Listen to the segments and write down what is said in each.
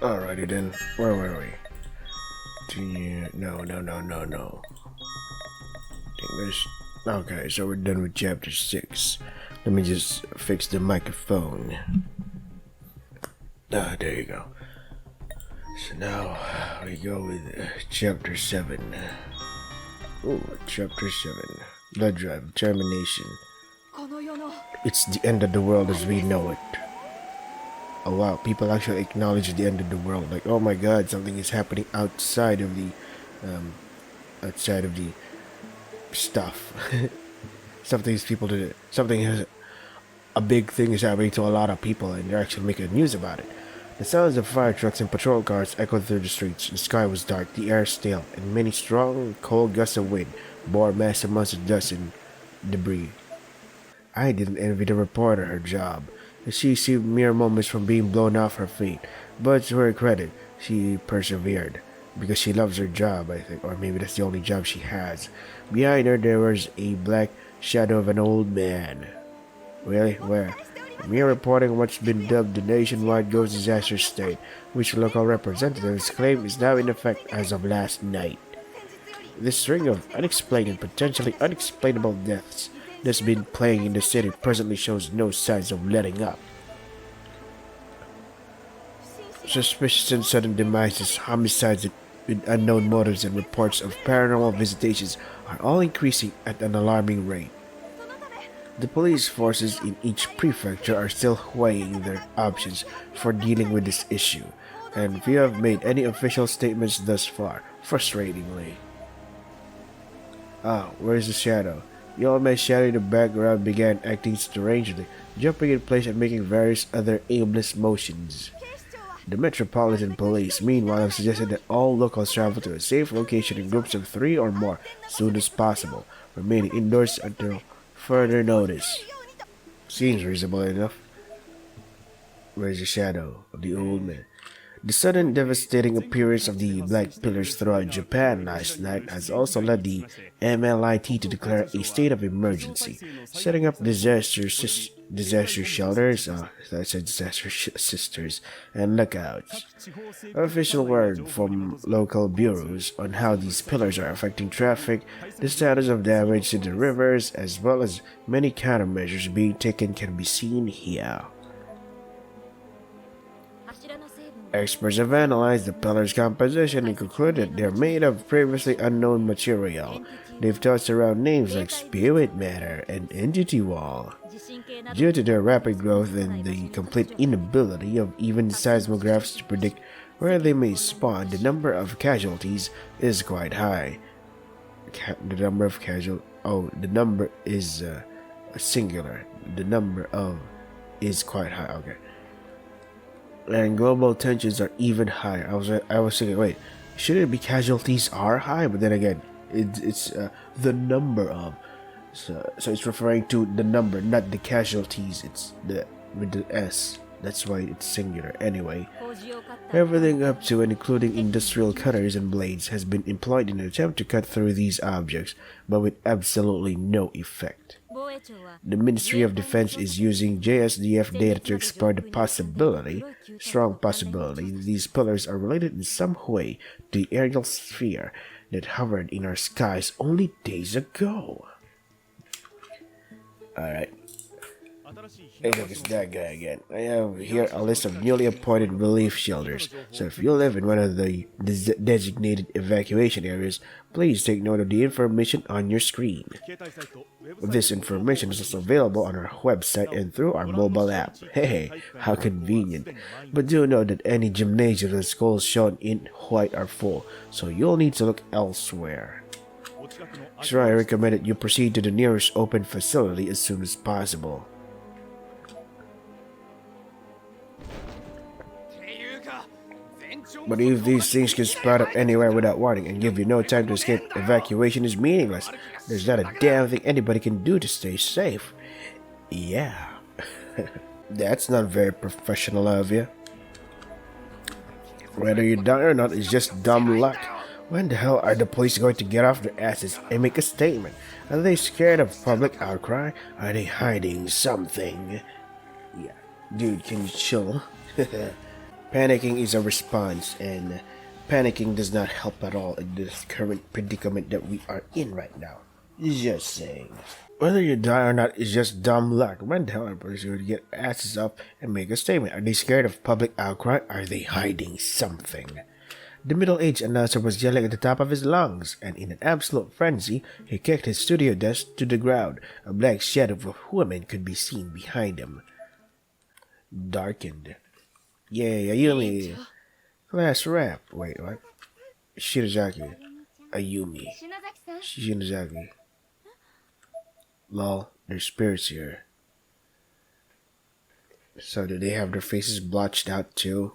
Alrighty then. Where were we? No. English. Okay, so we're done with chapter 6. Let me just fix the microphone. There you go. So now we go with chapter 7. Ooh, chapter 7. Blood drive, termination. It's the end of the world as we know it. Oh wow, people actually acknowledge the end of the world. Like, oh my god, something is happening outside of the stuff. A big thing is happening to a lot of people, and they're actually making news about it. The sounds of fire trucks and patrol cars echoed through the streets. The sky was dark, the air stale, and many strong, cold gusts of wind bore massive amounts of dust and debris. I didn't envy the reporter her job. She seemed mere moments from being blown off her feet, but to her credit, she persevered. Because she loves her job, I think, or maybe that's the only job she has. Behind her there was a black shadow of an old man. Really? Where? We are reporting what's been dubbed the nationwide ghost disaster state, which local representatives claim is now in effect as of last night. This string of unexplained and potentially unexplainable deaths that's been playing in the city presently shows no signs of letting up. Suspicious and sudden demises, homicides with unknown motives, and reports of paranormal visitations are all increasing at an alarming rate. The police forces in each prefecture are still weighing their options for dealing with this issue, and few have made any official statements thus far, frustratingly. Ah, where's the shadow? The old man's shadow in the background began acting strangely, jumping in place and making various other aimless motions. The Metropolitan Police, meanwhile, have suggested that all locals travel to a safe location in groups of 3 or more as soon as possible, remaining indoors until further notice. Seems reasonable enough. Where's the shadow of the old man? The sudden devastating appearance of the black pillars throughout Japan last night has also led the MLIT to declare a state of emergency, setting up disaster shelters, sisters, and lookouts. Official word from local bureaus on how these pillars are affecting traffic, the status of damage to the rivers, as well as many countermeasures being taken can be seen here. Experts have analyzed the pillars' composition and concluded they're made of previously unknown material. They've tossed around names like spirit matter and entity wall. Due to their rapid growth and the complete inability of even seismographs to predict where they may spawn, the number of casualties is quite high. The number is singular. The number of is quite high. Okay. And global tensions are even higher. I was thinking, wait, shouldn't it be casualties are high? But then again, it's the number of. So it's referring to the number, not the casualties. It's with the S. That's why it's singular. Anyway, everything up to and including industrial cutters and blades has been employed in an attempt to cut through these objects, but with absolutely no effect. The Ministry of Defense is using JSDF data to explore the strong possibility, that these pillars are related in some way to the aerial sphere that hovered in our skies only days ago. Alright. Hey look, it's that guy again. I have here a list of newly appointed relief shelters, so if you live in one of the designated evacuation areas, please take note of the information on your screen. This information is also available on our website and through our mobile app. Hey, how convenient. But do note that any gymnasium and schools shown in white are full, so you'll need to look elsewhere. So I recommend that you proceed to the nearest open facility as soon as possible. But if these things can sprout up anywhere without warning and give you no time to escape, evacuation is meaningless. There's not a damn thing anybody can do to stay safe. Yeah. That's not very professional of you. Whether you die or not is just dumb luck. When the hell are the police going to get off their asses and make a statement? Are they scared of public outcry? Are they hiding something? Yeah. Dude, can you chill? Panicking is a response, and panicking does not help at all in this current predicament that we are in right now. Just saying. Whether you die or not is just dumb luck. When the hell are police going to get asses up and make a statement? Are they scared of public outcry? Are they hiding something? The middle-aged announcer was yelling at the top of his lungs, and in an absolute frenzy, he kicked his studio desk to the ground. A black shadow of a woman could be seen behind him. Darkened. Yay, Ayumi. Last rap. Wait, what? Shinozaki. Ayumi. Shinozaki. Lol, there's spirits here. So do they have their faces blotched out too?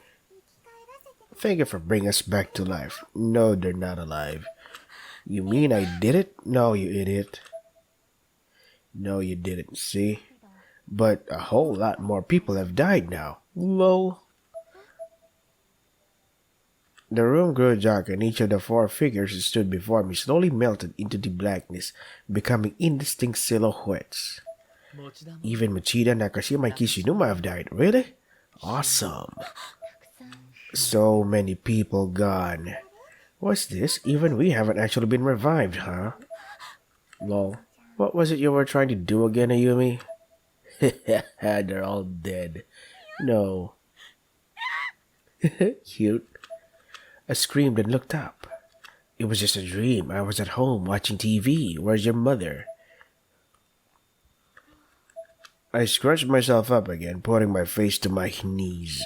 Thank you for bringing us back to life. No, they're not alive. You mean I did it? No, you idiot. No, you didn't, see? But a whole lot more people have died now. Lol. The room grew dark and each of the four figures that stood before me slowly melted into the blackness, becoming indistinct silhouettes. Even Machida, Nakashima, and Kishinuma have died. Really? Awesome. So many people gone. What's this? Even we haven't actually been revived, huh? Lol. What was it you were trying to do again, Ayumi? They're all dead. No. Cute. I screamed and looked up. It was just a dream. I was at home watching TV. Where's your mother? I scrunched myself up again, putting my face to my knees.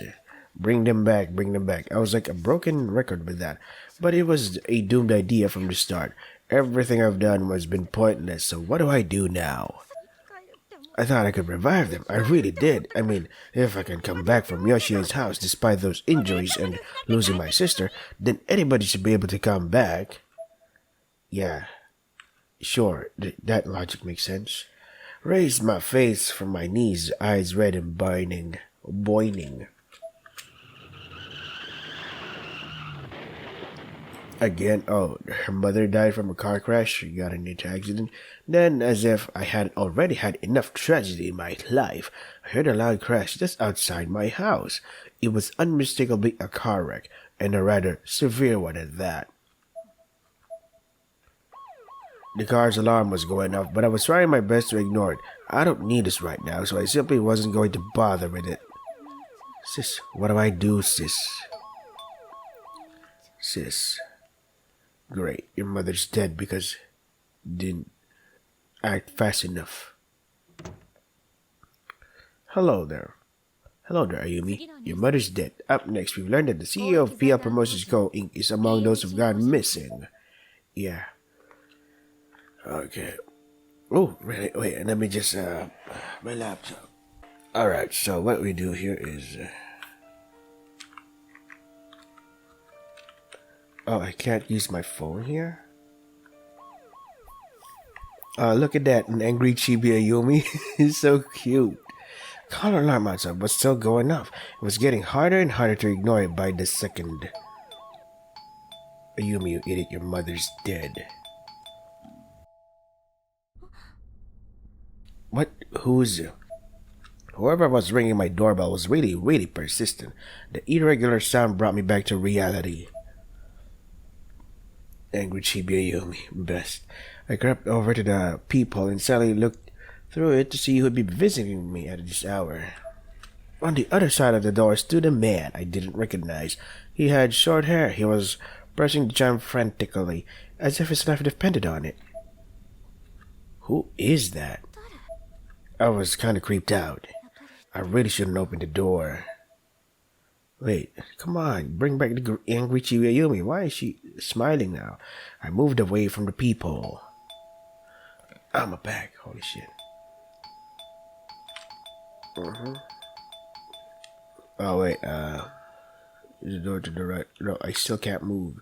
Bring them back, bring them back. I was like a broken record with that. But it was a doomed idea from the start. Everything I've done has been pointless, so what do I do now? I thought I could revive them. I really did. I mean, if I can come back from Yoshio's house despite those injuries and losing my sister, then anybody should be able to come back. Yeah, sure, that logic makes sense. Raised my face from my knees, eyes red and boiling. Again, oh, her mother died from a car crash, she got in an accident. Then, as if I hadn't already had enough tragedy in my life, I heard a loud crash just outside my house. It was unmistakably a car wreck, and a rather severe one at that. The car's alarm was going off, but I was trying my best to ignore it. I don't need this right now, so I simply wasn't going to bother with it. Sis, what do I do, sis? Sis. Great, your mother's dead because didn't act fast enough. Hello there, Ayumi. Your mother's dead. Up next, we've learned that the CEO of PL Promotions Co. Inc. is among those who've gone missing. Yeah. Okay. Oh, really? Wait, let me just, my laptop. Alright, so what we do here is, oh, I can't use my phone here? Look at that, an angry chibi Ayumi. He's so cute. Color alarm outside was still going off. It was getting harder and harder to ignore it by the second. Ayumi, you idiot, your mother's dead. What? Who's... Whoever was ringing my doorbell was really persistent. The irregular sound brought me back to reality. Angry chibi Ayumi, best. I crept over to the peephole and sadly looked through it to see who would be visiting me at this hour. On the other side of the door stood a man I didn't recognize. He had short hair. He was pressing the charm frantically, as if his life depended on it. Who is that? I was kind of creeped out. I really shouldn't open the door. Wait, come on, bring back the angry chibi Ayumi. Why is she smiling now? I moved away from the peephole. I'm back. Holy shit. Oh, wait, the door to the right. No, I still can't move.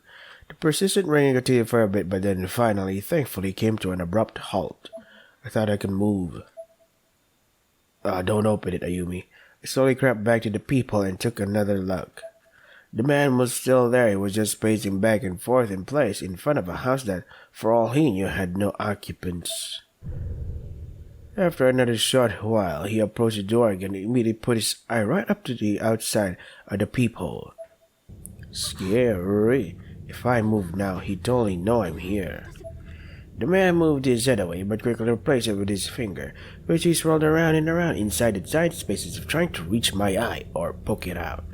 The persistent ringing continued for a bit, but then finally, thankfully, came to an abrupt halt. I thought I could move. Don't open it, Ayumi. I slowly crept back to the peephole and took another look. The man was still there. He was just pacing back and forth in place in front of a house that, for all he knew, had no occupants. After another short while, he approached the door again and immediately put his eye right up to the outside of the peephole. Scary. If I move now, he'd totally know I'm here. The man moved his head away, but quickly replaced it with his finger, which he swirled around and around inside the tight spaces of trying to reach my eye or poke it out.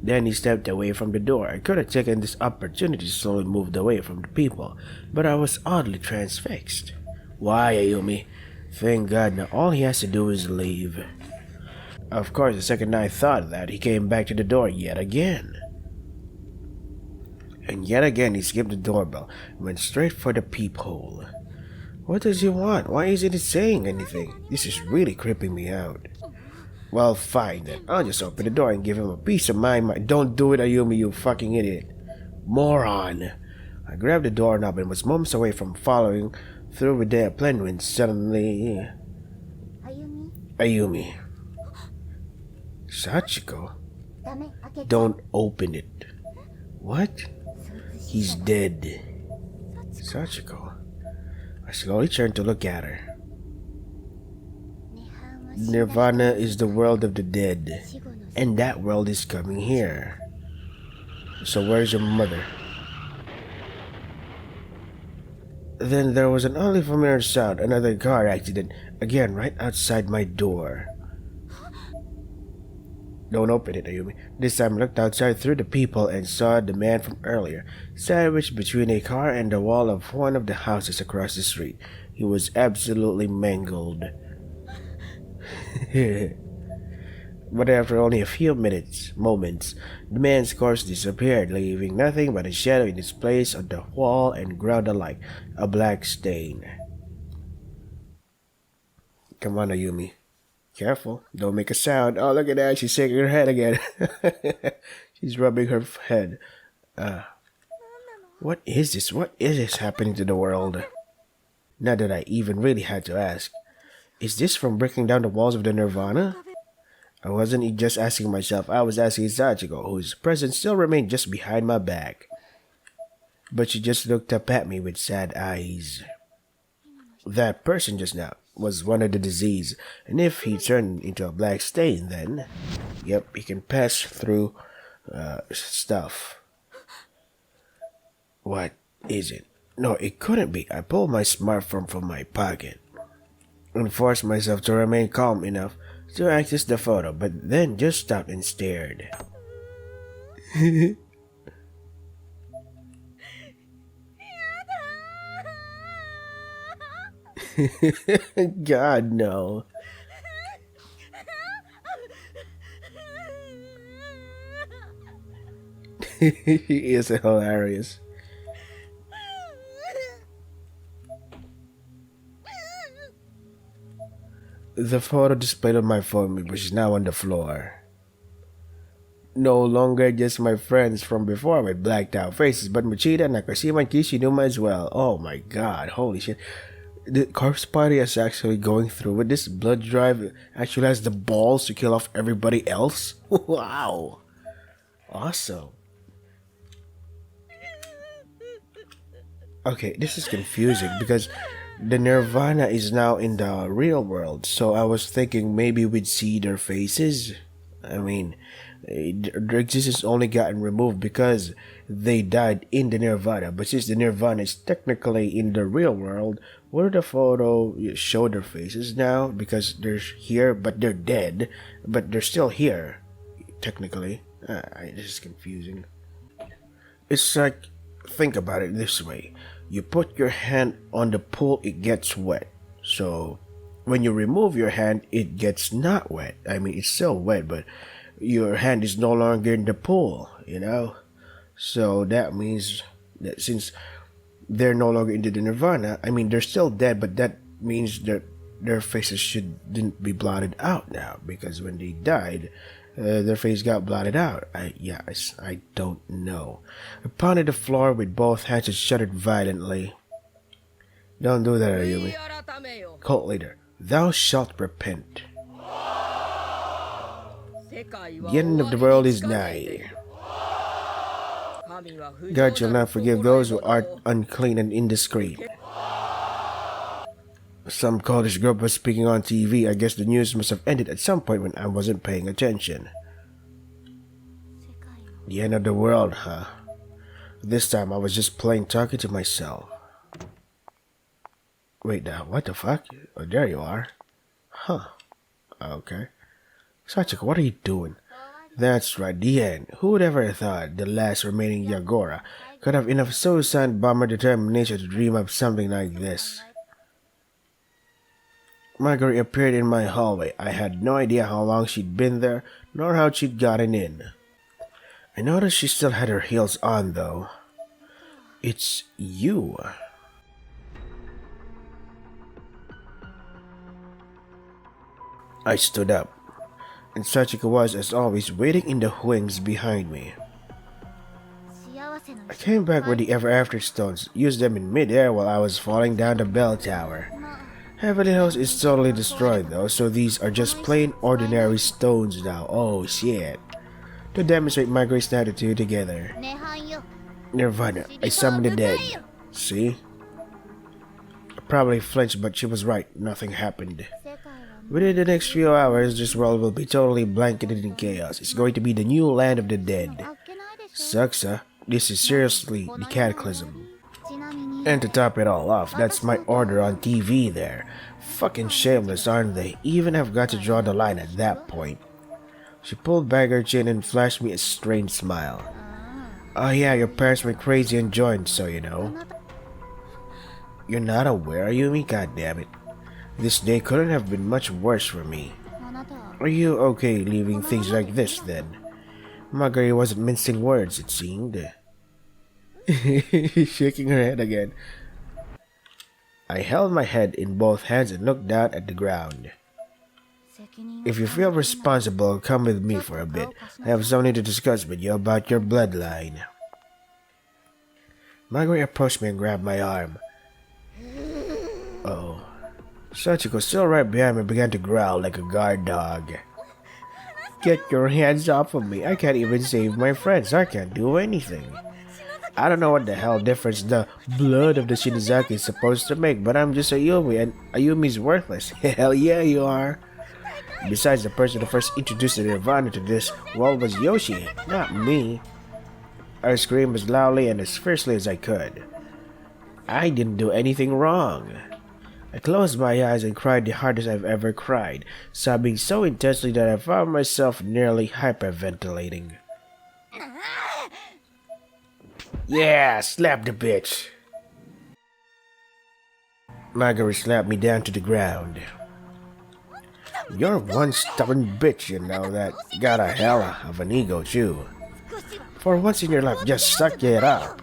Then he stepped away from the door. I could have taken this opportunity to slowly move away from the people, but I was oddly transfixed. Why, Ayumi? Thank God now all he has to do is leave. Of course, the second I thought of that, he came back to the door yet again. And yet again he skipped the doorbell and went straight for the peephole. What does he want? Why isn't he saying anything? This is really creeping me out. Well, fine then. I'll just open the door and give him a piece of my mind. Don't do it, Ayumi, you fucking idiot. Moron. I grabbed the doorknob and was moments away from following through with the plan when suddenly... Ayumi. Sachiko? Don't open it. What? He's dead. Sachiko. I slowly turned to look at her. Nirvana is the world of the dead, and that world is coming here. So where's your mother? Then there was an oddly familiar sound, another car accident, again right outside my door. Don't open it, Ayumi. This time I looked outside through the peephole and saw the man from earlier, sandwiched between a car and the wall of one of the houses across the street. He was absolutely mangled. But after only a few moments, the man's corpse disappeared, leaving nothing but a shadow in its place on the wall and ground alike, a black stain. Come on, Ayumi. Careful, don't make a sound. Oh, look at that, she's shaking her head again. She's rubbing her head. What is this? What is this happening to the world? Not that I even really had to ask. Is this from breaking down the walls of the Nirvana? I wasn't just asking myself, I was asking Sachiko, whose presence still remained just behind my back. But she just looked up at me with sad eyes. That person just now was one of the disease, and if he turned into a black stain, then, yep, he can pass through stuff. What is it? No, it couldn't be. I pulled my smartphone from my pocket and forced myself to remain calm enough to access the photo, but then just stopped and stared. God, no. He is hilarious. The photo displayed on my phone, which is now on the floor. No longer just my friends from before with blacked out faces, but Machida, Nakashima, and Kishinuma as well. Oh my god, holy shit. The corpse party is actually going through with this. Blood drive actually has the balls to kill off everybody else. Wow. Awesome. Okay, this is confusing because the Nirvana is now in the real world, so I was thinking maybe we'd see their faces. I mean, their existence only gotten removed because they died in the Nirvana, but since the Nirvana is technically in the real world, where the photo show their faces now because they're here but they're dead, but they're still here, technically. This is confusing. It's like, think about it this way. You put your hand on the pool, it gets wet. So when you remove your hand, it gets not wet. I mean, it's still wet, but your hand is no longer in the pool, you know? So that means that since they're no longer into the Nirvana, I mean, they're still dead, but that means that their faces shouldn't be blotted out now, because when they died, their face got blotted out. I don't know. I pounded the floor with both hands and shuddered violently. Don't do that, Ayumi. Cult leader, thou shalt repent. The end of the world is nigh. God shall not forgive those who are unclean and indiscreet. Some college group was speaking on TV. I guess the news must have ended at some point when I wasn't paying attention. The end of the world, huh? This time I was just plain talking to myself. Wait now, what the fuck? Oh, there you are. Huh. Okay. Sachiko, what are you doing? That's right, the end. Who would ever thought the last remaining Yagora could have enough suicide bomber determination to dream up something like this? Marguerite appeared in my hallway. I had no idea how long she'd been there, nor how she'd gotten in. I noticed she still had her heels on, though. It's you. I stood up, and Sachiko was, as always, waiting in the wings behind me. I came back with the ever-after stones, used them in mid-air while I was falling down the bell tower. Heavenly House is totally destroyed though, so these are just plain ordinary stones now. Oh shit. To demonstrate my grace and attitude together. Nirvana, I summoned the dead. See? I probably flinched, but she was right. Nothing happened. Within the next few hours, this world will be totally blanketed in chaos. It's going to be the new land of the dead. Sucks, huh? This is seriously the cataclysm. And to top it all off, that's my order on TV there. Fucking shameless, aren't they? Even have got to draw the line at that point. She pulled back her chin and flashed me a strange smile. Oh yeah, your parents went crazy and joined, so you know. You're not aware, Ayumi? God damn it. This day couldn't have been much worse for me. Are you okay leaving things like this, then? Marguerite wasn't mincing words, it seemed. Shaking her head again. I held my head in both hands and looked down at the ground. If you feel responsible, come with me for a bit. I have something to discuss with you about your bloodline. Marguerite approached me and grabbed my arm. Oh. Sachiko, still right behind me, began to growl like a guard dog. Get your hands off of me. I can't even save my friends. I can't do anything. I don't know what the hell difference the blood of the Shinozaki is supposed to make, but I'm just Ayumi, and Ayumi's worthless. Hell yeah, you are. Besides, the person who first introduced the Nirvana to this world was Yoshi, not me. I screamed as loudly and as fiercely as I could. I didn't do anything wrong. I closed my eyes and cried the hardest I've ever cried, sobbing so intensely that I found myself nearly hyperventilating. Yeah, slap the bitch. Marguerite slapped me down to the ground. You're one stubborn bitch, you know that. Got a hell of an ego, too. For once in your life, just suck it up.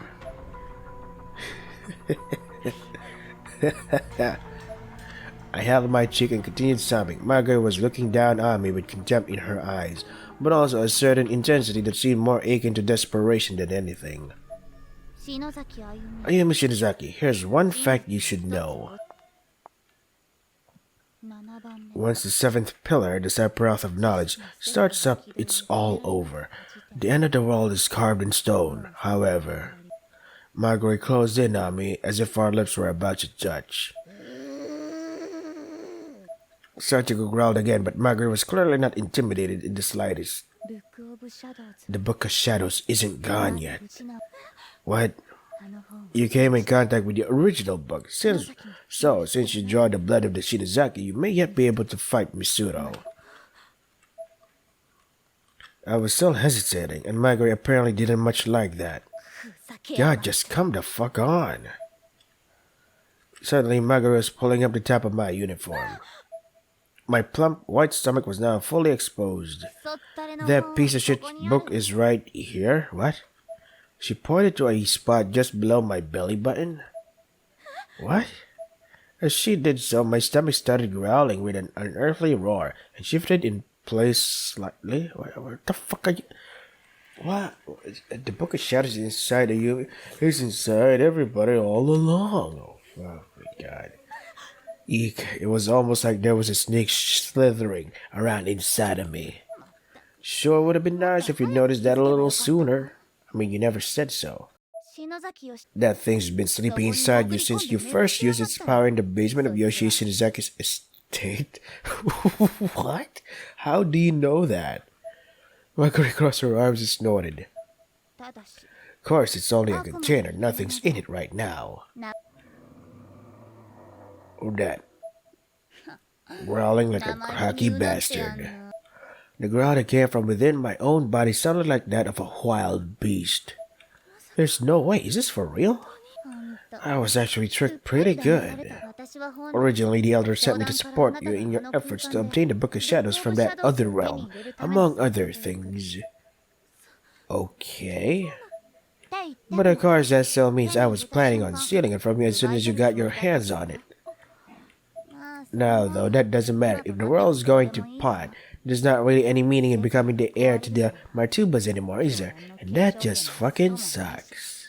I held my cheek and continued sobbing. Marguerite was looking down on me with contempt in her eyes, but also a certain intensity that seemed more akin to desperation than anything. Ayumi Shinozaki, here's one fact you should know. Once the seventh pillar, the Sephiroth of knowledge, starts up, it's all over. The end of the world is carved in stone, however. Marguerite closed in on me as if our lips were about to touch. Sachiko growled again, but Marguerite was clearly not intimidated in the slightest. The Book of Shadows isn't gone yet. What? You came in contact with the original book. Since you draw the blood of the Shinozaki, you may yet be able to fight Misuro. I was still hesitating, and Marguerite apparently didn't much like that. God, just come the fuck on. Suddenly, Marguerite was pulling up the top of my uniform. My plump, white stomach was now fully exposed. That piece of shit book is right here? What? She pointed to a spot just below my belly button. What? As she did so, my stomach started growling with an unearthly roar and shifted in place slightly. What the fuck are you... What? The Book of Shadows is inside of you. It's inside everybody all along. Oh my god. Eek. It was almost like there was a snake slithering around inside of me. Sure would have been nice if you noticed that a little sooner. I mean, you never said so. That thing's been sleeping inside you since you first used its power in the basement of Yoshi Shinazaki's estate. What? How do you know that? Makuri crossed her arms and snorted. Of course, it's only a container. Nothing's in it right now. Or that. Growling like a cocky bastard. The growl that came from within my own body sounded like that of a wild beast. There's no way. Is this for real? I was actually tricked pretty good. Originally, the Elder sent me to support you in your efforts to obtain the Book of Shadows from that other realm, among other things. Okay. But of course, that still means I was planning on stealing it from you as soon as you got your hands on it. Now, though, that doesn't matter. If the world is going to pot, there's not really any meaning in becoming the heir to the Martubas anymore, is there? And that just fucking sucks.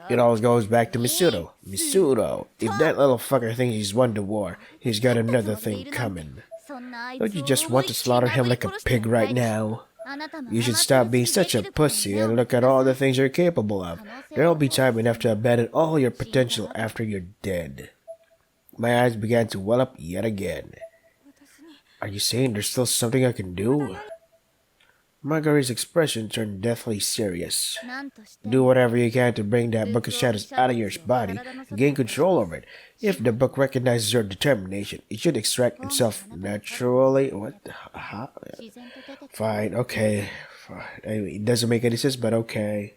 It all goes back to Misuto. Misuto, if that little fucker thinks he's won the war, he's got another thing coming. Don't you just want to slaughter him like a pig right now? You should stop being such a pussy and look at all the things you're capable of. There'll be time enough to abandon all your potential after you're dead. My eyes began to well up yet again. Are you saying there's still something I can do? Marguerite's expression turned deathly serious. Do whatever you can to bring that Book of Shadows out of your body and gain control over it. If the book recognizes your determination, it should extract itself naturally. What the hell? Fine, okay. It doesn't make any sense, but okay.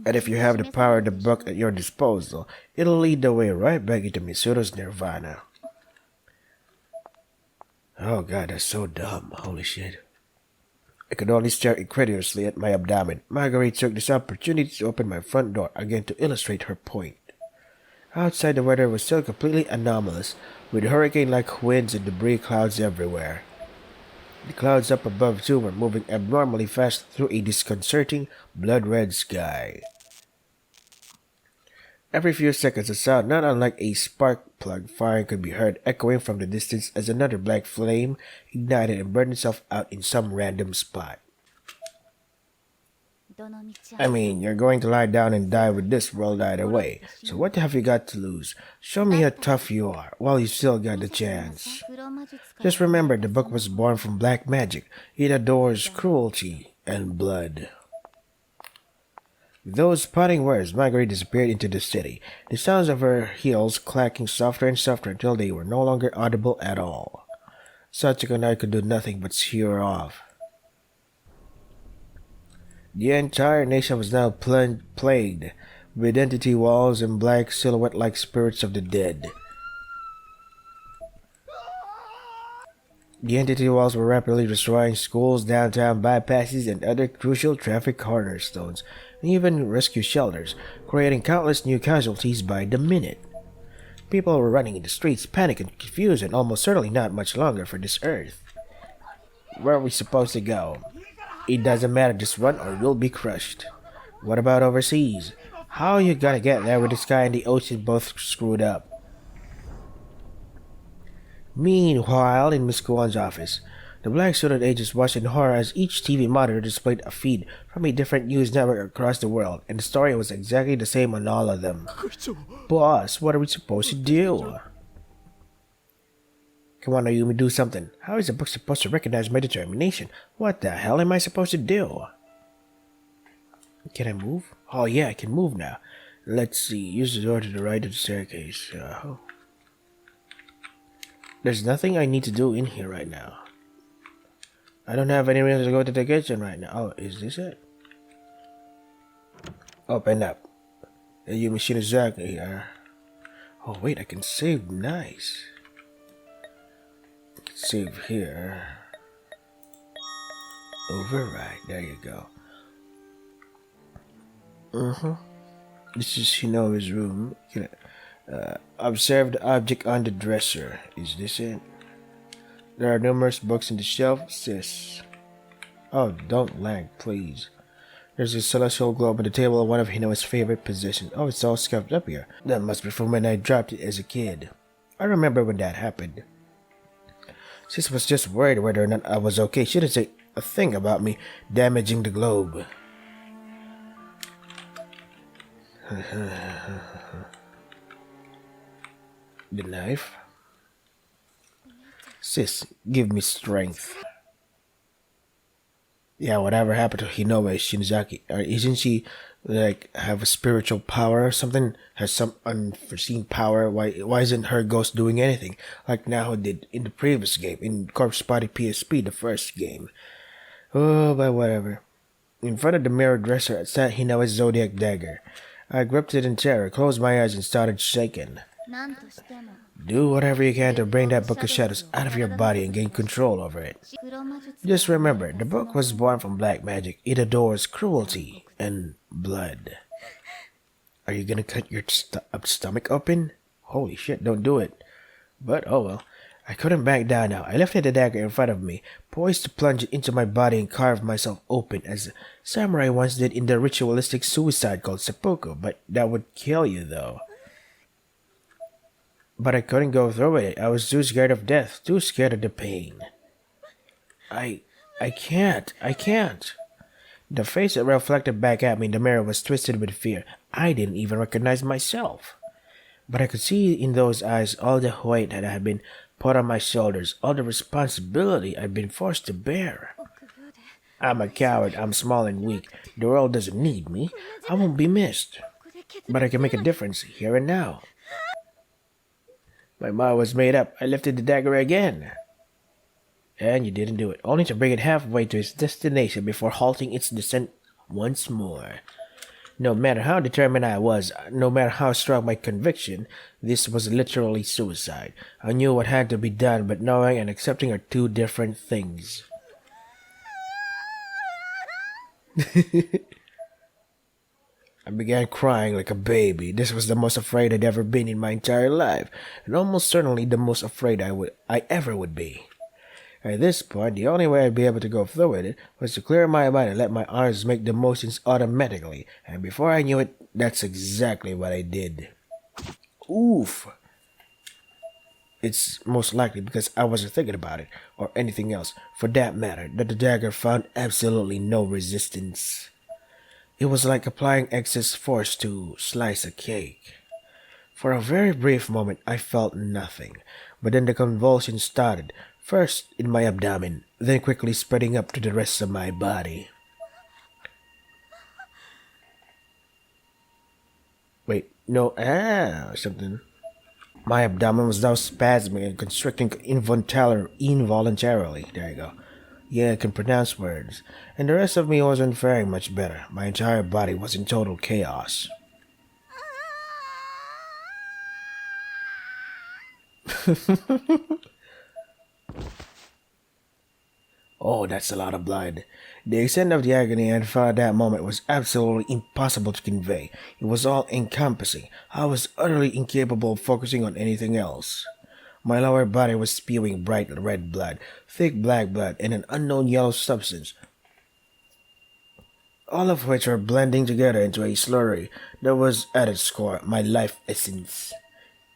And if you have the power of the book at your disposal, it'll lead the way right back into Misuto's nirvana. Oh god, that's so dumb. Holy shit. I could only stare incredulously at my abdomen. Marguerite took this opportunity to open my front door again to illustrate her point. Outside, the weather was still completely anomalous, with hurricane-like winds and debris clouds everywhere. The clouds up above too were moving abnormally fast through a disconcerting, blood-red sky. Every few seconds, a sound not unlike a spark plug firing could be heard echoing from the distance as another black flame ignited and burned itself out in some random spot. I mean, you're going to lie down and die with this world either way, so what have you got to lose? Show me how tough you are, while you still got the chance. Just remember, the book was born from black magic. It adores cruelty and blood. With those parting words, Marguerite disappeared into the city, the sounds of her heels clacking softer and softer until they were no longer audible at all. Sachiko and I could do nothing but see her off. The entire nation was now plagued with identity walls and black silhouette-like spirits of the dead. The entity walls were rapidly destroying schools, downtown bypasses, and other crucial traffic cornerstones, and even rescue shelters, creating countless new casualties by the minute. People were running in the streets, panicked and confused, and almost certainly not much longer for this earth. Where are we supposed to go? It doesn't matter, just run or you'll be crushed. What about overseas? How are you gonna get there with the sky and the ocean both screwed up? Meanwhile, in Miss Kuon's office, the black-suited agents watched in horror as each TV monitor displayed a feed from a different news network across the world, and the story was exactly the same on all of them. Boss, what are we supposed to do? Come on, Ayumi, do something. How is the book supposed to recognize my determination? What the hell am I supposed to do? Can I move? Oh yeah, I can move now. Let's see, use the door to the right of the staircase. There's nothing I need to do in here right now. I don't have any reason to go to the kitchen right now. Oh, is this it? Open up. Ayumi Shinozaki here. Oh wait, I can save. Nice. Save here. Override. There you go. This is Shinobu's room. Observe the object on the dresser. Is this it? There are numerous books in the shelf, sis. Oh, don't lag, please. There's a celestial globe on the table of one of Hino's favorite possessions. Oh, it's all scuffed up here. That must be from when I dropped it as a kid. I remember when that happened. Sis was just worried whether or not I was okay. She didn't say a thing about me damaging the globe. The knife? Sis, give me strength. Yeah, whatever happened to Hinoue Shinzaki? Isn't she like have a spiritual power or something? Has some unforeseen power? Why isn't her ghost doing anything like Naho did in the previous game in Corpse Party PSP, the first game? Oh, but whatever. In front of the mirror dresser sat Hinaue's zodiac dagger. I gripped it in terror, closed my eyes, and started shaking. Do whatever you can to bring that book of shadows out of your body and gain control over it. Just remember, the book was born from black magic. It adores cruelty and blood. Are you gonna cut your stomach open? Holy shit, don't do it. But oh well. I couldn't back down now. I lifted the dagger in front of me, poised to plunge it into my body and carve myself open as samurai once did in the ritualistic suicide called seppuku, but that would kill you though. But I couldn't go through with it. I was too scared of death, too scared of the pain. I can't. The face that reflected back at me in the mirror was twisted with fear. I didn't even recognize myself. But I could see in those eyes all the weight that had been put on my shoulders, all the responsibility I'd been forced to bear. I'm a coward, I'm small and weak. The world doesn't need me. I won't be missed. But I can make a difference here and now. My mind was made up. I lifted the dagger again. And you didn't do it, only to bring it halfway to its destination before halting its descent once more. No matter how determined I was, no matter how strong my conviction, this was literally suicide. I knew what had to be done, but knowing and accepting are two different things. I began crying like a baby. This was the most afraid I'd ever been in my entire life, and almost certainly the most afraid I ever would be. At this point, the only way I'd be able to go through with it was to clear my mind and let my arms make the motions automatically, and before I knew it, that's exactly what I did. Oof! It's most likely because I wasn't thinking about it, or anything else, for that matter, that the dagger found absolutely no resistance. It was like applying excess force to slice a cake. For a very brief moment, I felt nothing, but then the convulsions started, first in my abdomen, then quickly spreading up to the rest of my body. Wait, no, something. My abdomen was now spasming and constricting involuntarily. There you go. Yeah, I can pronounce words. And the rest of me wasn't faring much better. My entire body was in total chaos. Oh, that's a lot of blood. The extent of the agony I felt at that moment was absolutely impossible to convey. It was all encompassing. I was utterly incapable of focusing on anything else. My lower body was spewing bright red blood, thick black blood, and an unknown yellow substance, all of which were blending together into a slurry that was at its core my life essence.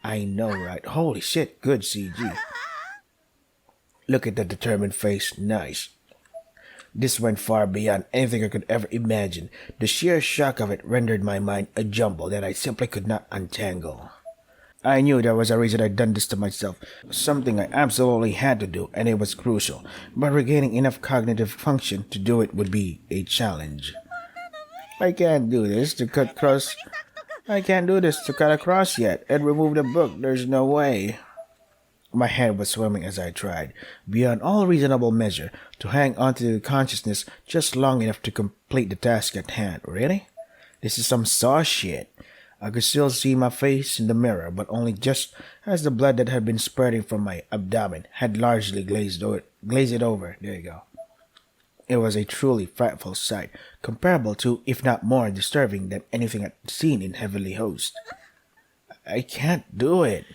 I know, right? Holy shit, good CG. Look at that determined face. Nice. This went far beyond anything I could ever imagine. The sheer shock of it rendered my mind a jumble that I simply could not untangle. I knew there was a reason I'd done this to myself, something I absolutely had to do, and it was crucial, but regaining enough cognitive function to do it would be a challenge. I can't do this to cut across yet, and remove the book. There's no way. My head was swimming as I tried, beyond all reasonable measure, to hang onto consciousness just long enough to complete the task at hand. Really? This is some saw shit. I could still see my face in the mirror, but only just as the blood that had been spurting from my abdomen had largely glazed it over. There you go. It was a truly frightful sight, comparable to, if not more disturbing than anything I'd seen in Heavenly Host. I can't do it.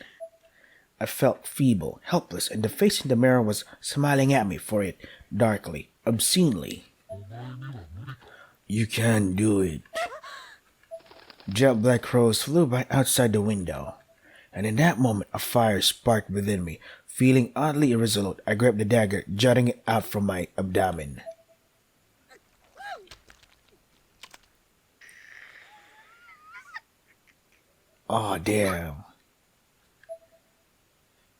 I felt feeble, helpless, and the face in the mirror was smiling at me for it, darkly, obscenely. You can't do it. Jet black crows flew by outside the window, and in that moment a fire sparked within me. Feeling oddly irresolute, I grabbed the dagger, jutting it out from my abdomen. Oh, damn.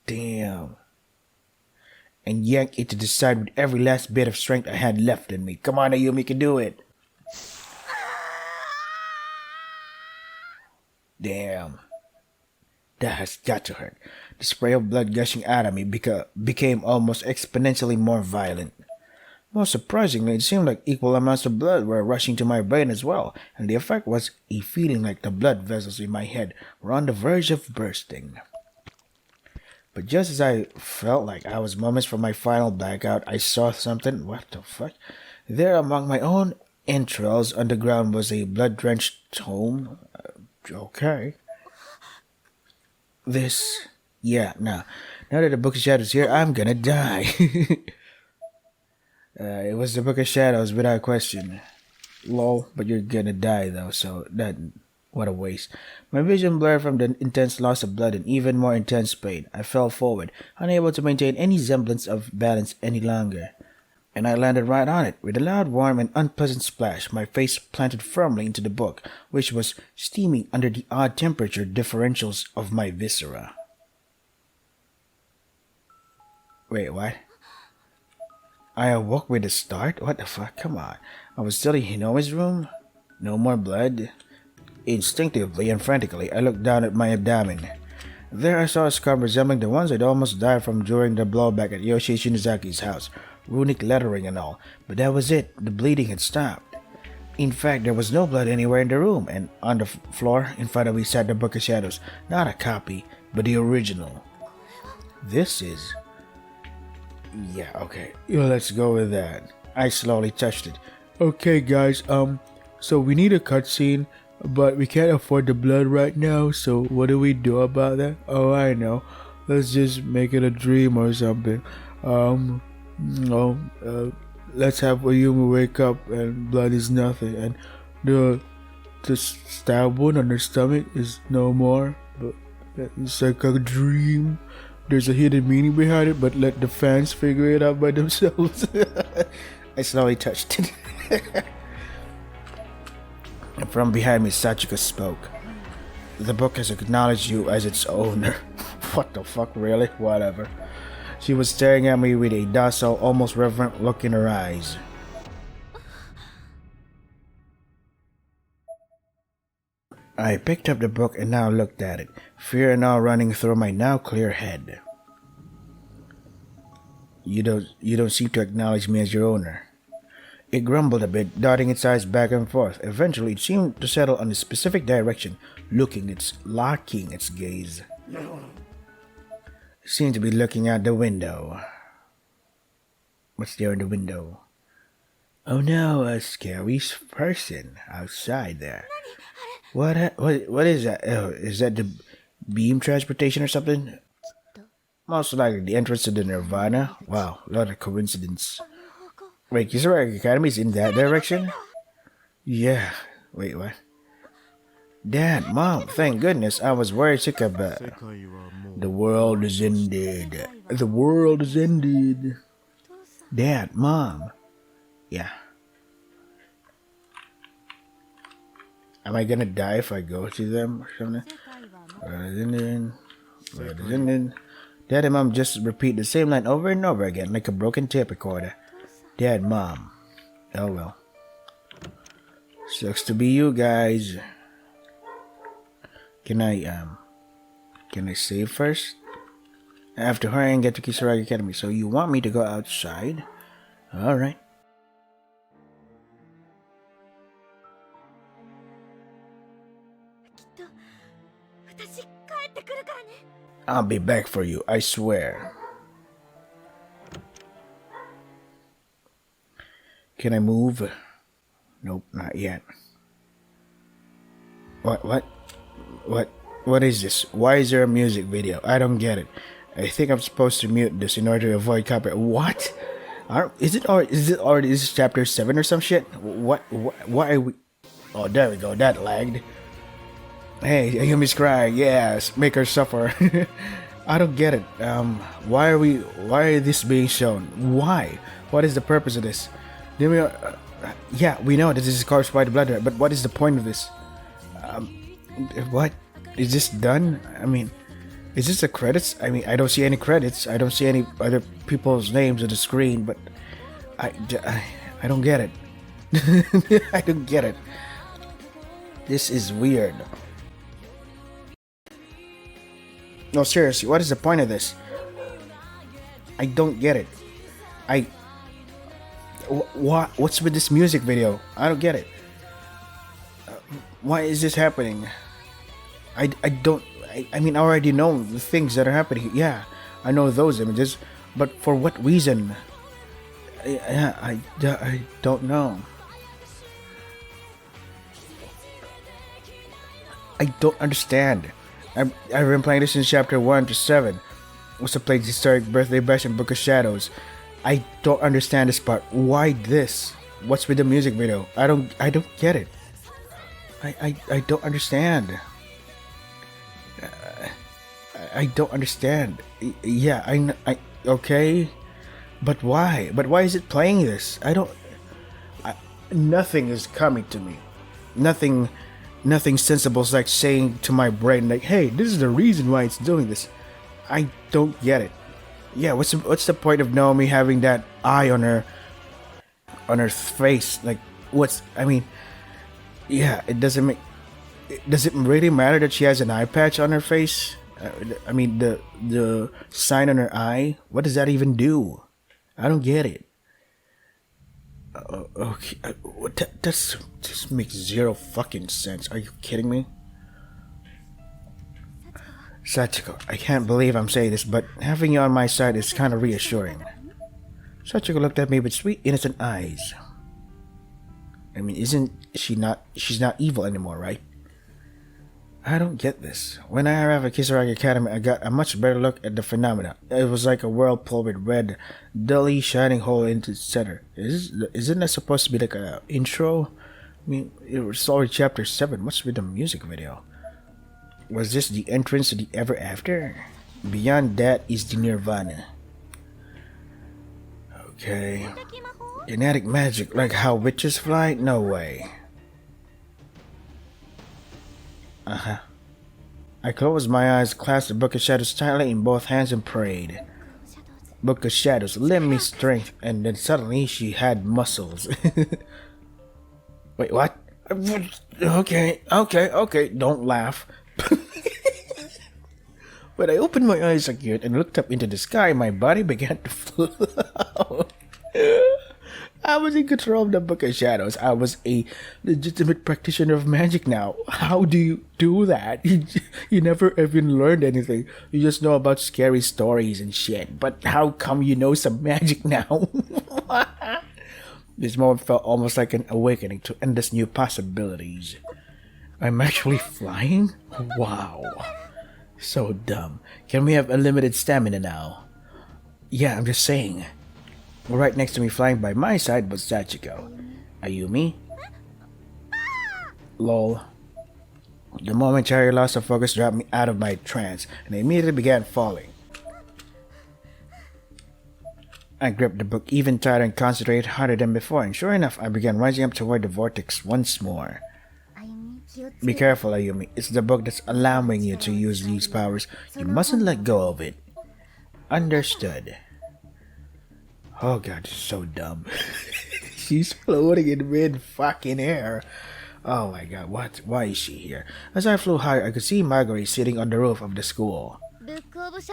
Damn. And yanked it to the side with every last bit of strength I had left in me. Come on, Ayumi, you can do it. Damn. That has got to hurt. The spray of blood gushing out of me became almost exponentially more violent. Most surprisingly, it seemed like equal amounts of blood were rushing to my brain as well, and the effect was a feeling like the blood vessels in my head were on the verge of bursting. But just as I felt like I was moments from my final blackout, I saw something. What the fuck? There among my own entrails on the ground was a blood-drenched tome. Okay. This... Yeah, now that the Book of Shadows here, I'm gonna die. It was the Book of Shadows without question. Lol, but you're gonna die though, so that... What a waste. My vision blurred from the intense loss of blood and even more intense pain. I fell forward, unable to maintain any semblance of balance any longer. And I landed right on it. With a loud, warm, and unpleasant splash, my face planted firmly into the book, which was steaming under the odd temperature differentials of my viscera. Wait, what? I awoke with a start? What the fuck? Come on. I was still in Hinomi's room? No more blood? Instinctively and frantically, I looked down at my abdomen. There I saw a scar resembling the ones I'd almost died from during the blowback at Yoshi Shinizaki's house, runic lettering and all, but that was it. The bleeding had stopped. In fact, there was no blood anywhere in the room, and on the floor in front of me sat the Book of Shadows, not a copy, but the original. This is... Yeah, okay, let's go with that. I slowly touched it. Okay guys, so we need a cutscene. But we can't afford the blood right now, so what do we do about that? Oh, I know. Let's just make it a dream or something. Let's have Ayumi wake up and blood is nothing, and the stab wound on her stomach is no more. But it's like a dream. There's a hidden meaning behind it, but let the fans figure it out by themselves. I slowly touched it. From behind me, Sachika spoke. The book has acknowledged you as its owner. What the fuck, really? Whatever. She was staring at me with a docile, almost reverent look in her eyes. I picked up the book and now looked at it, fear and awe running through my now clear head. You don't seem to acknowledge me as your owner. It grumbled a bit, darting its eyes back and forth. Eventually, it seemed to settle on a specific direction, locking its gaze. It seemed to be looking out the window. What's there in the window? Oh no, a scary person outside there. What is that? Oh, is that the beam transportation or something? Most likely the entrance to the Nirvana. Wow, what a coincidence. Wait, Kisaragi Academy's in that direction? Yeah. Wait, what? Dad, Mom, thank goodness, I was worried sick about. The world is ended. The world is ended. Dad, Mom. Yeah. Am I gonna die if I go to them or something? Dad and Mom just repeat the same line over and over again like a broken tape recorder. Dad, Mom. Oh well. Sucks to be you guys. Can I save first? I have to hurry and get to Kisaragi Academy, so you want me to go outside? Alright. I'll be back for you, I swear. Can I move? Nope, not yet. What is this? Why is there a music video? I don't get it. I think I'm supposed to mute this in order to avoid copyright. What? Is it already this is chapter 7 or some shit? What why are we... Oh, there we go, that lagged. Hey, Ayumi's crying. Yes, make her suffer. I don't get it. Why are this being shown? Why? What is the purpose of this? Yeah, we know that this is caused by the blood, but what is the point of this? What? is this done? I mean, is this the credits? I mean, I don't see any credits. I don't see any other people's names on the screen, but I don't get it. I don't get it. This is weird. No, seriously, what is the point of this? I don't get it. What's with this music video? I don't get it. Why is this happening? I don't. I mean, I already know the things that are happening. Yeah, I know those images, but for what reason? I don't know. I don't understand. I've been playing this since chapter 1 to 7. Also played the historic birthday bash and Book of Shadows. I don't understand this part. Why this? What's with the music video? I don't get it. I don't understand. I don't understand. Yeah, okay, but why? But why is it playing this? Nothing is coming to me. Nothing sensible is like saying to my brain like, hey, this is the reason why it's doing this. I don't get it. Yeah, what's the point of Naomi having that eye on her face? Like, yeah, it doesn't make. Does it really matter that she has an eye patch on her face? I mean, the sign on her eye. What does that even do? I don't get it. Okay, that just makes zero fucking sense. Are you kidding me? Sachiko, I can't believe I'm saying this, but having you on my side is kind of reassuring. Sachiko looked at me with sweet, innocent eyes. I mean, she's not evil anymore, right? I don't get this. When I arrived at Kisaragi Academy, I got a much better look at the phenomena. It was like a whirlpool with red, dully shining hole into the center. Isn't that supposed to be like a intro? I mean, it was already chapter 7. What's with the music video? Was this the entrance to the ever after? Beyond that is the nirvana. Okay. Kinetic magic, like how witches fly? No way. Uh-huh. I closed my eyes, clasped the Book of Shadows tightly in both hands and prayed. Book of Shadows, lend me strength, and then suddenly she had muscles. Wait, what? Okay, don't laugh. When I opened my eyes again and looked up into the sky, my body began to float. I was in control of the Book of Shadows. I was a legitimate practitioner of magic now. How do you do that? You never even learned anything. You just know about scary stories and shit. But how come you know some magic now? This moment felt almost like an awakening to endless new possibilities. I'm actually flying? Wow. So dumb. Can we have unlimited stamina now? Yeah, I'm just saying. Right next to me flying by my side was Sachiko. Ayumi? Lol. The momentary loss of focus dropped me out of my trance, and I immediately began falling. I gripped the book even tighter and concentrated harder than before, and sure enough, I began rising up toward the vortex once more. Be careful, Ayumi. It's the book that's allowing you to use these powers. You mustn't let go of it. Understood. Oh god, this is so dumb. She's floating in mid-fucking air. Oh my god, what? Why is she here? As I flew higher, I could see Marguerite sitting on the roof of the school.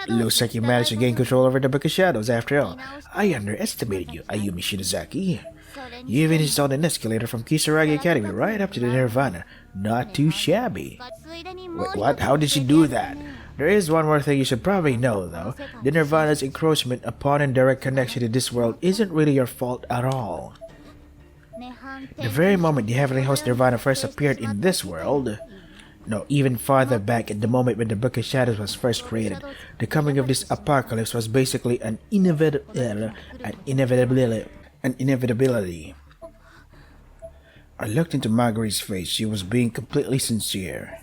Looks like you managed to gain control over the Book of Shadows after all. I underestimated you, Ayumi Shinozaki. You even installed an escalator from Kisaragi Academy right up to the Nirvana. Not too shabby. Wait, what? How did she do that? There is one more thing you should probably know, though. The Nirvana's encroachment upon and direct connection to this world isn't really your fault at all. The very moment the Heavenly Host Nirvana first appeared in this world, no, even farther back at the moment when the Book of Shadows was first created, the coming of this apocalypse was basically an inevitability. I looked into Marguerite's face. She was being completely sincere.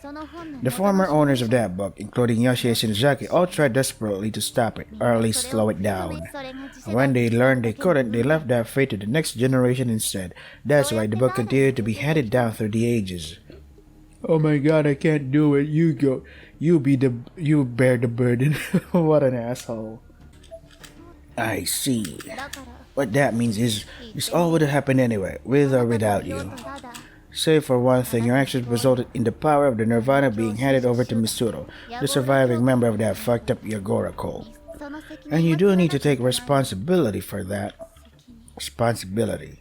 The former owners of that book, including Yoshi and Shinozaki, all tried desperately to stop it, or at least slow it down. When they learned they couldn't, they left that fate to the next generation instead. That's why the book continued to be handed down through the ages. Oh my god, I can't do it. You go. You bear the burden. What an asshole. I see. What that means is this all would have happened anyway, with or without you. Save for one thing, your actions resulted in the power of the Nirvana being handed over to Misuro, the surviving member of that fucked up Yagora cult. And you do need to take responsibility for that. Responsibility.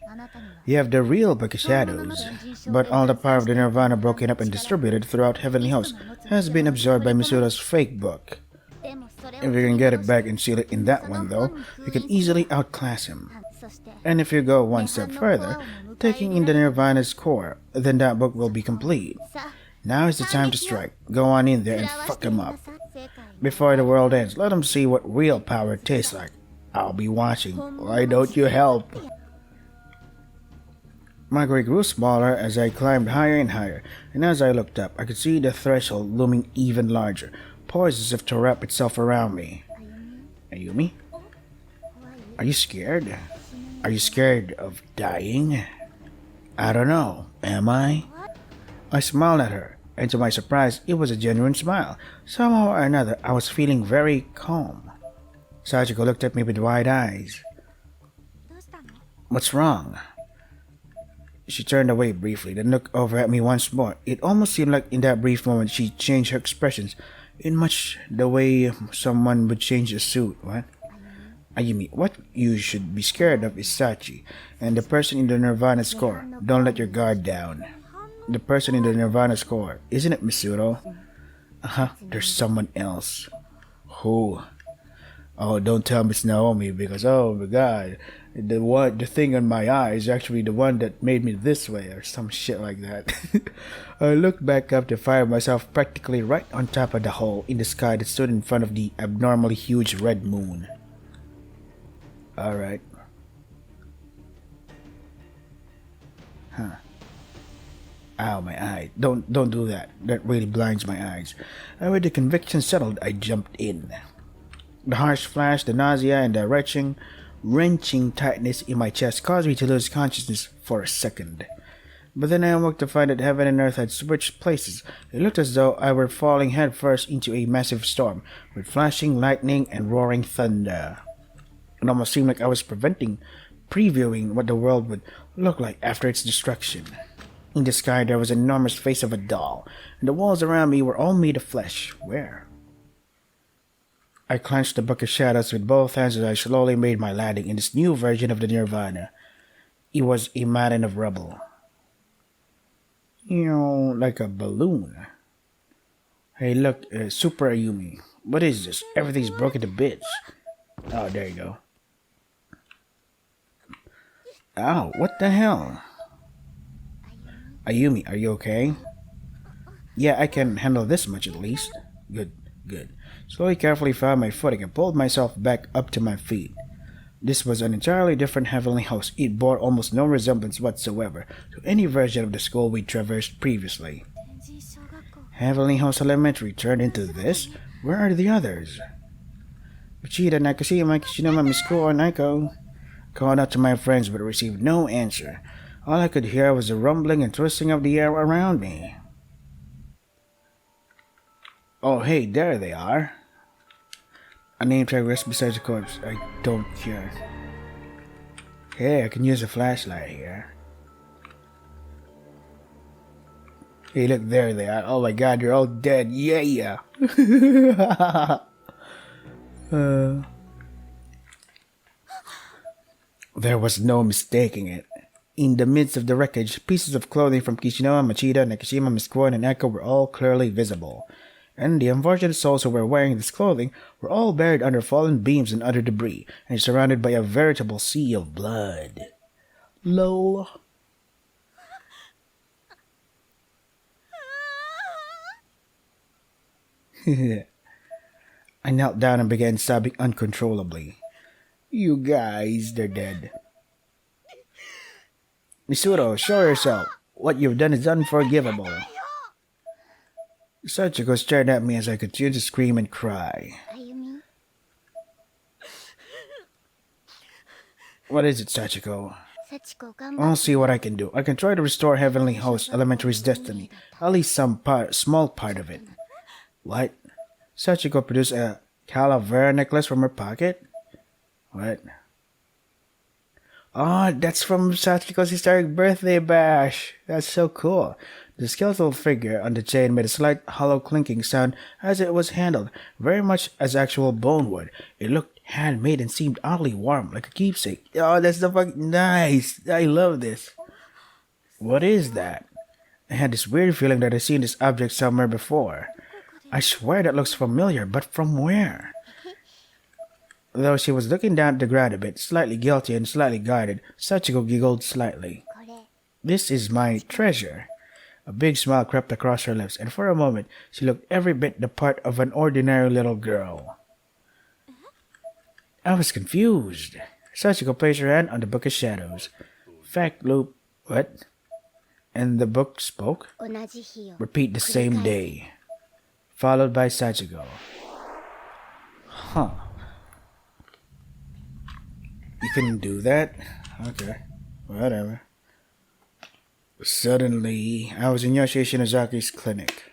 You have the real Book of Shadows, but all the power of the Nirvana broken up and distributed throughout Heavenly Host has been absorbed by Misuro's fake book. If you can get it back and seal it in that one though, you can easily outclass him. And if you go one step further, taking in the Nirvana's core, then that book will be complete. Now is the time to strike. Go on in there and fuck him up. Before the world ends, let him see what real power tastes like. I'll be watching. Why don't you help? My grey grew smaller as I climbed higher and higher, and as I looked up, I could see the threshold looming even larger, poised as if to wrap itself around me. Ayumi? Are you scared? Are you scared of dying? I don't know. Am I? I smiled at her, and to my surprise, it was a genuine smile. Somehow or another, I was feeling very calm. Sachiko looked at me with wide eyes. What's wrong? She turned away briefly, then looked over at me once more. It almost seemed like in that brief moment she changed her expressions in much the way someone would change a suit. What? Ayumi, what you should be scared of is Sachi, and the person in the Nirvana core. Don't let your guard down. The person in the Nirvana core, isn't it Misuro? There's someone else. Who? Oh, don't tell Miss Naomi because oh my god, the thing on my eye is actually the one that made me this way or some shit like that. I looked back up to find myself practically right on top of the hole in the sky that stood in front of the abnormally huge red moon. Alright. Ow, my eye. Don't do that. That really blinds my eyes. And with the conviction settled, I jumped in. The harsh flash, the nausea, and the wrenching tightness in my chest caused me to lose consciousness for a second. But then I awoke to find that heaven and earth had switched places. It looked as though I were falling headfirst into a massive storm, with flashing lightning and roaring thunder. It almost seemed like I was previewing what the world would look like after its destruction. In the sky there was an enormous face of a doll, and the walls around me were all made of flesh. Where? I clenched the Book of Shadows with both hands as I slowly made my landing in this new version of the Nirvana. It was a mountain of rubble. Like a balloon. Hey look, Super Ayumi. What is this? Everything's broken to bits. Oh, there you go. Ow, what the hell? Ayumi, are you okay? Yeah, I can handle this much at least. Good. Slowly, carefully found my footing and pulled myself back up to my feet. This was an entirely different heavenly house. It bore almost no resemblance whatsoever to any version of the school we traversed previously. Heavenly House Elementary turned into this? Where are the others? Machida, Nakashima, Kishinuma, Misuko, and Naiko. Called out to my friends but received no answer. All I could hear was the rumbling and twisting of the air around me. Oh hey, there they are. A name tag rests beside the corpse. I don't care. Hey, I can use a flashlight here. Hey, look, there they are. Oh my god, you're all dead. Yeah. There was no mistaking it. In the midst of the wreckage, pieces of clothing from Kishinoa, Machida, Nakashima, Misuko, and Eko were all clearly visible. And the unfortunate souls who were wearing this clothing were all buried under fallen beams and other debris, and surrounded by a veritable sea of blood. Lol. I knelt down and began sobbing uncontrollably. You guys, they're dead. Misuro, show yourself. What you've done is unforgivable. Sachiko stared at me as I continued to scream and cry. What is it, Sachiko? I'll see what I can do. I can try to restore Heavenly Host Elementary's destiny, at least small part of it. What? Sachiko produced a calavera necklace from her pocket? What? Oh, that's from Sachiko's historic birthday bash. That's so cool. The skeletal figure on the chain made a slight hollow clinking sound as it was handled, very much as actual bone would. It looked handmade and seemed oddly warm, like a keepsake. Oh, that's the fucking nice. I love this. What is that? I had this weird feeling that I'd seen this object somewhere before. I swear that looks familiar, but from where? Though she was looking down at the ground a bit, slightly guilty and slightly guarded, Sachiko giggled slightly. This is my treasure. A big smile crept across her lips, and for a moment she looked every bit the part of an ordinary little girl. I was confused. Sachiko placed her hand on the Book of Shadows. Fact loop. What? And the book spoke? Repeat the same day. Followed by Sachiko. Huh. You can do that? Okay. Whatever. Suddenly, I was in Yoshi Shinazaki's clinic.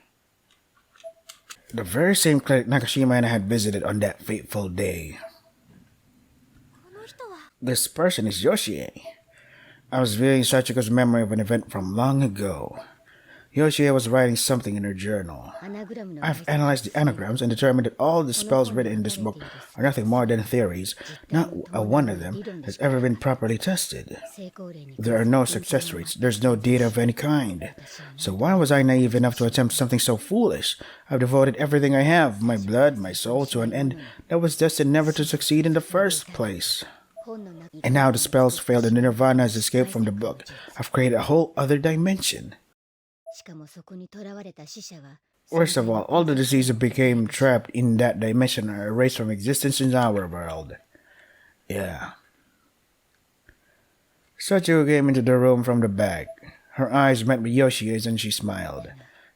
The very same clinic Nakashima and I had visited on that fateful day. This person is Yoshie. I was viewing Sachiko's memory of an event from long ago. Yoshie was writing something in her journal. I've analyzed the anagrams and determined that all the spells written in this book are nothing more than theories. Not a one of them has ever been properly tested. There are no success rates. There's no data of any kind. So why was I naive enough to attempt something so foolish? I've devoted everything I have, my blood, my soul, to an end that was destined never to succeed in the first place. And now the spells failed and Nirvana has escaped from the book. I've created a whole other dimension. Worst of all the diseases became trapped in that dimension are erased from existence in our world. Yeah. Sachiko came into the room from the back. Her eyes met with Yoshi's and she smiled.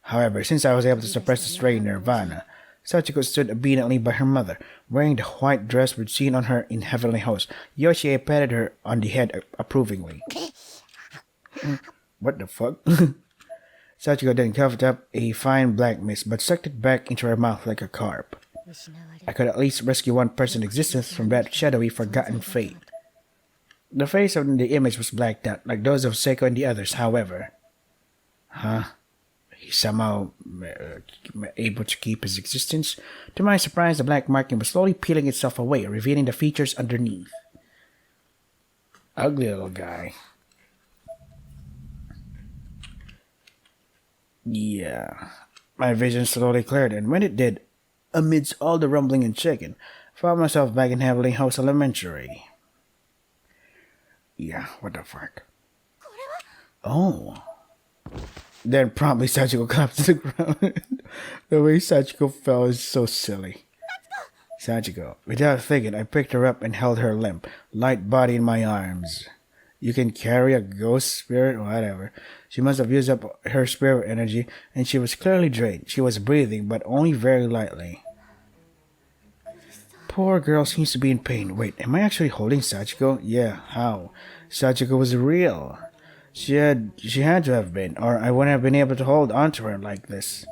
However, since I was able to suppress the strain Nirvana, Sachiko stood obediently by her mother, wearing the white dress we'd seen on her in Heavenly Host. Yoshi patted her on the head approvingly. What the fuck? Sachiko then coughed up a fine black mist, but sucked it back into her mouth like a carp. I could at least rescue one person's existence from that shadowy, forgotten fate. The face of the image was blacked out, like those of Seiko and the others, however. Huh? He's somehow able to keep his existence. To my surprise, the black marking was slowly peeling itself away, revealing the features underneath. Ugly little guy. Yeah. My vision slowly cleared, and when it did, amidst all the rumbling and shaking, I found myself back in Heavenly House Elementary. Yeah, what the fuck? Oh. Then promptly Sachiko collapsed to the ground. The way Sachiko fell is so silly. Sachiko. Without thinking, I picked her up and held her limp, light body in my arms. You can carry a ghost spirit? Whatever. She must have used up her spirit energy, and she was clearly drained. She was breathing, but only very lightly. Poor girl seems to be in pain. Wait, am I actually holding Sachiko? Yeah, how? Sachiko was real. She had to have been, or I wouldn't have been able to hold onto her like this.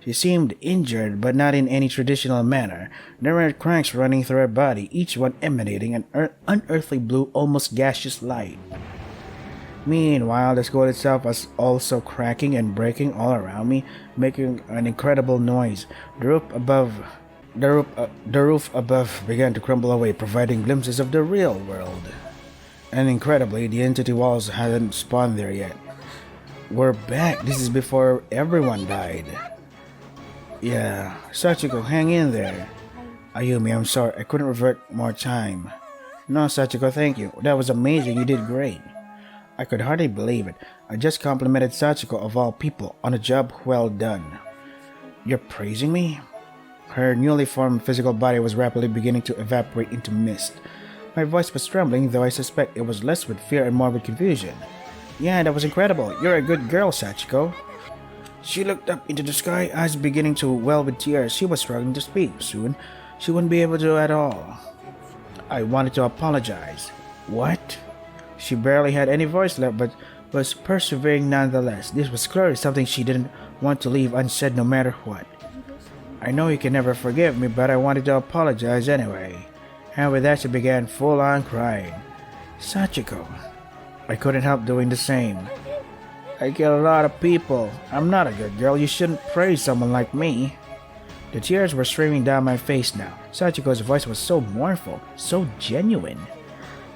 She seemed injured, but not in any traditional manner. There were cranks running through her body, each one emanating an unearthly blue, almost gaseous light. Meanwhile, the school itself was also cracking and breaking all around me, making an incredible noise. The roof above began to crumble away, providing glimpses of the real world. And incredibly, the entity walls hadn't spawned there yet. We're back. This is before everyone died. Yeah, Sachiko, hang in there. Ayumi, I'm sorry, I couldn't revert more time. No, Sachiko, thank you. That was amazing, you did great. I could hardly believe it. I just complimented Sachiko of all people on a job well done. You're praising me? Her newly formed physical body was rapidly beginning to evaporate into mist. My voice was trembling, though I suspect it was less with fear and more with confusion. Yeah, that was incredible. You're a good girl, Sachiko. She looked up into the sky, eyes beginning to well with tears. She was struggling to speak. Soon, she wouldn't be able to at all. I wanted to apologize. What? She barely had any voice left, but was persevering nonetheless. This was clearly something she didn't want to leave unsaid no matter what. I know you can never forgive me, but I wanted to apologize anyway. And with that, she began full-on crying. Sachiko. I couldn't help doing the same. I kill a lot of people. I'm not a good girl. You shouldn't praise someone like me. The tears were streaming down my face now. Sachiko's voice was so mournful, so genuine.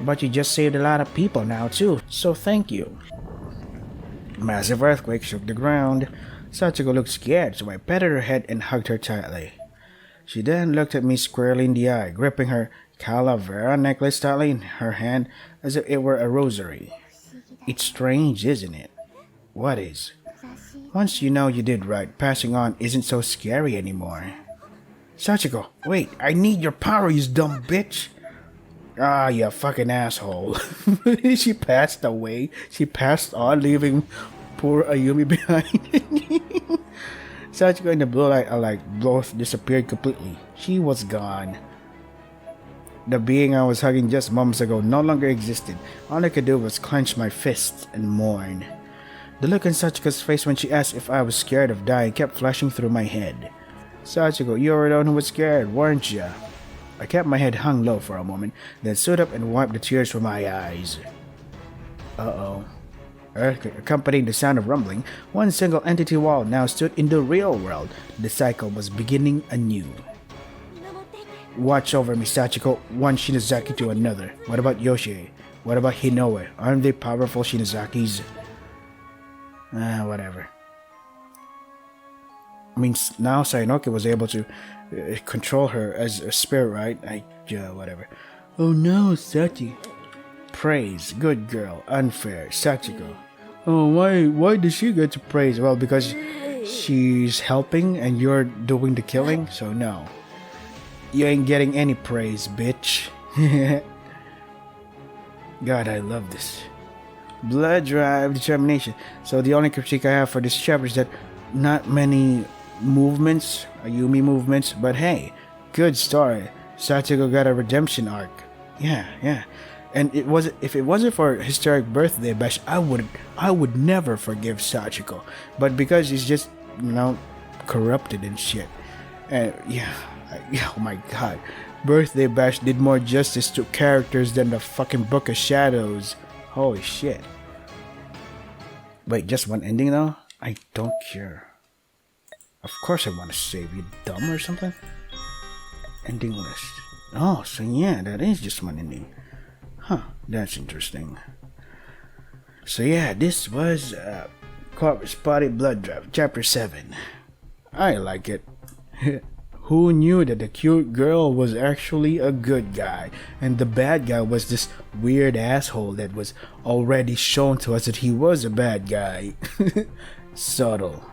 But you just saved a lot of people now too, so thank you. Massive earthquake shook the ground. Sachiko looked scared, so I patted her head and hugged her tightly. She then looked at me squarely in the eye, gripping her calavera necklace tightly in her hand as if it were a rosary. It's strange, isn't it? What is? Once you know you did right, passing on isn't so scary anymore. Sachiko, wait, I need your power, you dumb bitch! Ah, you fucking asshole. She passed away. She passed on, leaving poor Ayumi behind. Sachiko and the blue light both disappeared completely. She was gone. The being I was hugging just moments ago no longer existed. All I could do was clench my fists and mourn. The look on Sachiko's face when she asked if I was scared of dying kept flashing through my head. Sachiko, you were the one who was scared, weren't you? I kept my head hung low for a moment, then stood up and wiped the tears from my eyes. Uh-oh. Earthquake accompanying the sound of rumbling, one single entity wall now stood in the real world. The cycle was beginning anew. Watch over me, Sachiko, one Shinozaki to another. What about Yoshi? What about Hinoue? Aren't they powerful Shinozakis? Whatever. I mean, now Sayanoki was able to control her as a spirit, right? Whatever. Oh no, Sachi. Praise, good girl, unfair, Sachiko. Oh, why does she get to praise? Well, because she's helping and you're doing the killing, so no. You ain't getting any praise, bitch. God, I love this. Blood drive, determination. So the only critique I have for this chapter is that not many movements, Ayumi movements, but hey, good story. Sachiko got a redemption arc. Yeah. And if it wasn't for Historic Birthday Bash, I would never forgive Sachiko. But because he's just, corrupted and shit. And oh my god. Birthday Bash did more justice to characters than the fucking Book of Shadows. Holy shit. Wait, just one ending though? I don't care. Of course I want to save you, dumb or something? Ending list. Oh, so yeah, that is just one ending. Huh, that's interesting. So yeah, this was Corpse Body Blood Drive, Chapter 7. I like it. Who knew that the cute girl was actually a good guy, and the bad guy was this weird asshole that was already shown to us that he was a bad guy. Subtle.